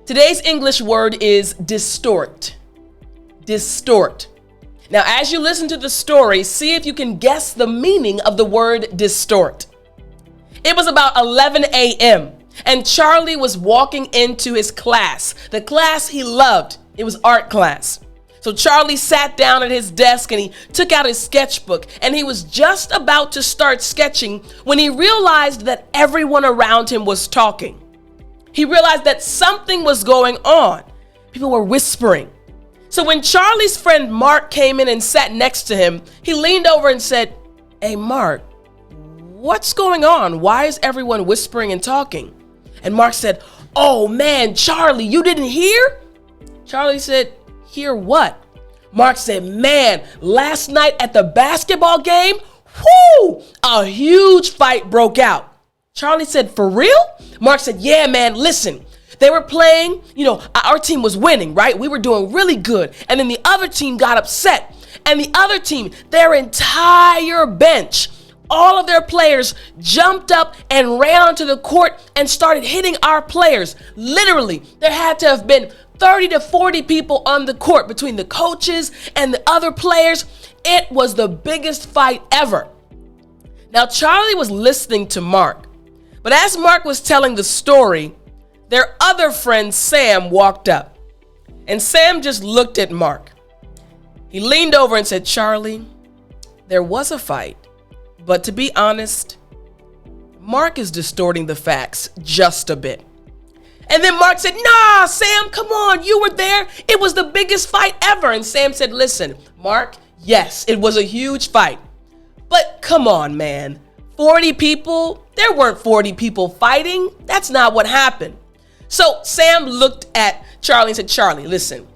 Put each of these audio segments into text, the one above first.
Today's English word is distort. Distort. Now, as you listen to the story, see if you can guess the meaning of the word distort. It was about 11 a.m. and Charlie was walking into his class, the class he loved. It was art class. So Charlie sat down at his desk and he took out his sketchbook and he was just about to start sketching when he realized that everyone around him was talking. He realized that something was going on. People were whispering. So when Charlie's friend Mark came in and sat next to him, he leaned over and said, "Hey, Mark, what's going on? Why is everyone whispering and talking?" And Mark said, "Oh man, Charlie, you didn't hear?" Charlie said, "Hear what?" Mark said, "Man, last night at the basketball game, whoo, a huge fight broke out." Charlie said, "For real?" Mark said, "Yeah, man, listen. They were playing, our team was winning, right? We were doing really good. And then the other team got upset. And the other team, their entire bench, all of their players jumped up and ran onto the court and started hitting our players. Literally, there had to have been 30 to 40 people on the court between the coaches and the other players. It was the biggest fight ever." Now, Charlie was listening to Mark. But as Mark was telling the story, their other friend Sam walked up. And Sam just looked at Mark. He leaned over and said, "Charlie, there was a fight. But to be honest, Mark is distorting the facts just a bit." And then Mark said, "Nah, Sam, come on, you were there. It was the biggest fight ever." And Sam said, "Listen, Mark, yes, it was a huge fight. But come on, man, 40 people? There weren't 40 people fighting. That's not what happened." So Sam looked at Charlie and said, "Charlie, listen,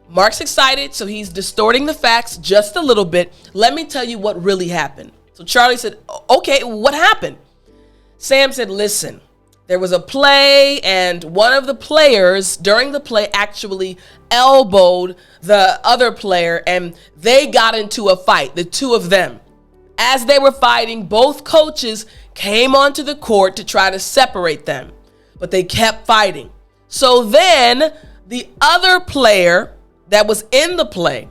Mark's excited, so he's distorting the facts just a little bit. Let me tell you what really happened." So Charlie said, "Okay, what happened?" Sam said, "Listen, there was a play and one of the players during the play actually elbowed the other player and they got into a fight, the two of them. As they were fighting, both coaches came onto the court to try to separate them, but they kept fighting. So then the other player that was in the play,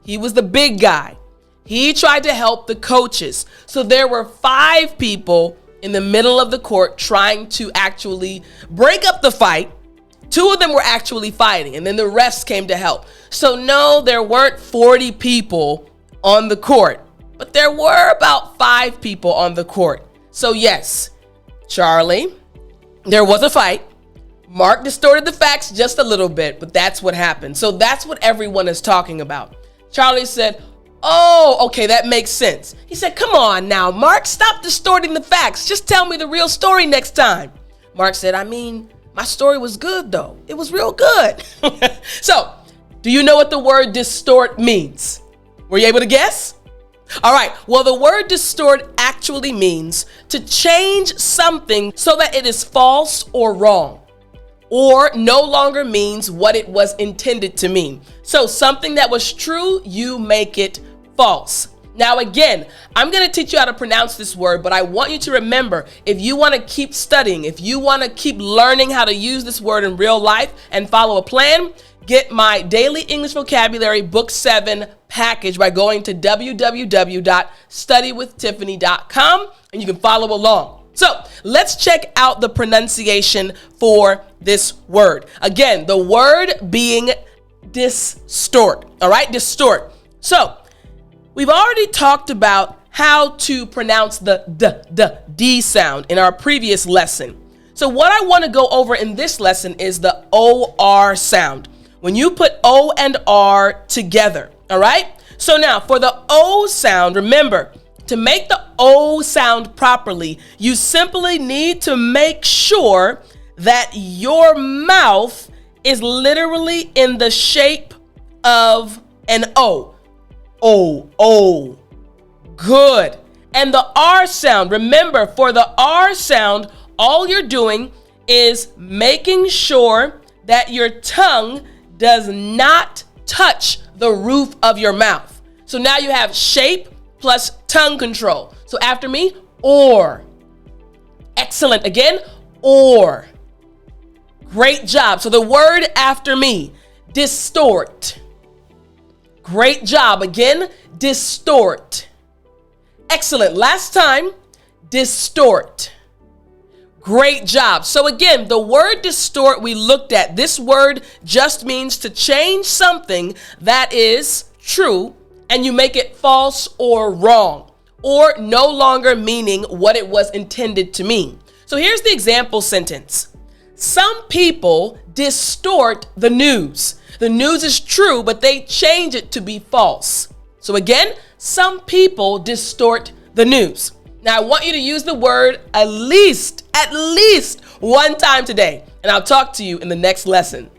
he was the big guy. He tried to help the coaches. So there were 5 people in the middle of the court trying to actually break up the fight. 2 of them were actually fighting, and then the rest came to help. So no, there weren't 40 people on the court, but there were about 5 people on the court. So yes, Charlie, there was a fight. Mark distorted the facts just a little bit, but that's what happened. So that's what everyone is talking about." Charlie said, "Oh, okay, that makes sense." He said, "Come on now, Mark, stop distorting the facts. Just tell me the real story next time." Mark said, "My story was good though. It was real good." So, do you know what the word distort means? Were you able to guess? All right, well, the word distort actually means to change something so that it is false or wrong, or no longer means what it was intended to mean. So something that was true, you make it false. Now, again, I'm going to teach you how to pronounce this word, but I want you to remember, if you want to keep studying, if you want to keep learning how to use this word in real life and follow a plan, get my Daily English Vocabulary Book 7 package by going to www.studywithtiffani.com, and you can follow along. So let's check out the pronunciation for this word. Again, the word being distort. All right, distort. So we've already talked about how to pronounce the D sound in our previous lesson. So what I want to go over in this lesson is the OR sound. When you put O and R together, all right? So now for the O sound, remember, to make the O sound properly, you simply need to make sure that your mouth is literally in the shape of an O. O, O. Good. And the R sound, remember, for the R sound, all you're doing is making sure that your tongue does not touch the roof of your mouth. So now you have shape plus tongue control. So after me, or. Excellent. Again, or. Great job. So the word after me, distort. Great job. Again, distort. Excellent. Last time, distort. Great job. So again, the word distort we looked at, this word just means to change something that is true and you make it false or wrong, or no longer meaning what it was intended to mean. So here's the example sentence. Some people distort the news. The news is true, but they change it to be false. So again, some people distort the news. Now I want you to use the word at least one time today, and I'll talk to you in the next lesson.